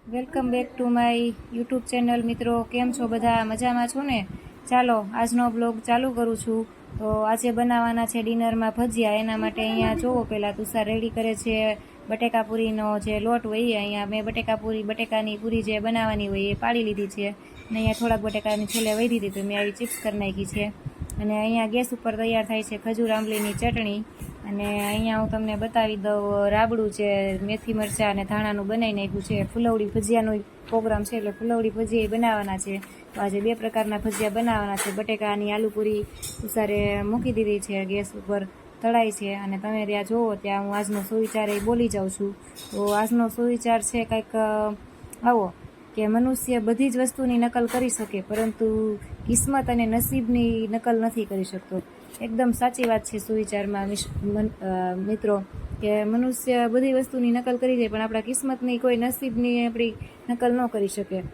Welcome back to my YouTube channel. મિત્રો, કેમ છો બધા? મજામાં છો ને? ચાલો આજનો બ્લોગ ચાલુ કરું છું. તો આજે બનાવવાના છે ડિનરમાં ભજીયા. એના માટે અહીંયા જોવો, પહેલાં તુષાર રેડી કરે છે બટેકા પૂરીનો જે લોટ હોય એ. અહીંયા મેં બટેકાની પૂરી જે બનાવવાની હોય એ પાડી લીધી છે. અને અહીંયા થોડાક બટેકાની છેલ્લે વહી દીધી તો મેં આવી ચિપ્સ કરી નાખી છે. અને અહીંયા ગેસ ઉપર તૈયાર થાય છે ખજૂર આંબલીની ચટણી. અને અહીંયા હું તમને બતાવી દઉં રાબડું છે, મેથી મરચાં અને ધાણાનું બનાવી નાખ્યું છે. ફુલવડી ભજીયાનો પ્રોગ્રામ છે એટલે ફુલવડી ભજીયા બનાવવાના છે. તો આજે બે પ્રકારના ભજીયા બનાવવાના છે. બટેકાની આલુપૂરી તુષારે મૂકી દીધી છે ગેસ ઉપર, તળાય છે. અને તમે ત્યાં જોવો ત્યાં હું આજનો સુવિચાર એ બોલી જાઉં છું. તો આજનો સુવિચાર છે કંઈક આવો કે મનુષ્ય બધી જ વસ્તુની નકલ કરી શકે, પરંતુ કિસ્મત અને નસીબની નકલ નથી કરી શકતો. એકદમ સાચી વાત છે સુવિચારમાં મિત્રો, કે મનુષ્ય બધી વસ્તુની નકલ કરી જાય પણ આપણા કિસ્મતની, કોઈ નસીબની આપણી નકલ ન કરી શકે.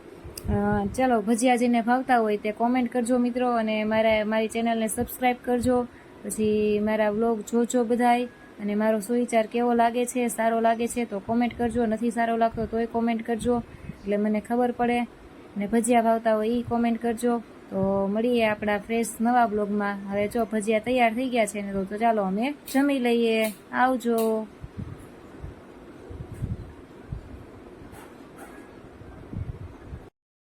ચાલો, ભજીયા જેને ભાવતા હોય તે કોમેન્ટ કરજો મિત્રો, અને મારી ચેનલને સબસ્ક્રાઈબ કરજો. પછી મારા વ્લોગ જોજો બધાય. અને મારો સુવિચાર કેવો લાગે છે, સારો લાગે છે તો કોમેન્ટ કરજો, નથી સારો લાગતો તોય કોમેન્ટ કરજો એટલે મને ખબર પડે. અને ભજીયા ભાવતા હોય એ કોમેન્ટ કરજો. તો મળીએ આપણા ફ્રેશ નવા બ્લોગમાં. હવે જો ભજીયા તૈયાર થઈ ગયા છે ને, તો ચાલો અમે જમી લઈએ. આવજો.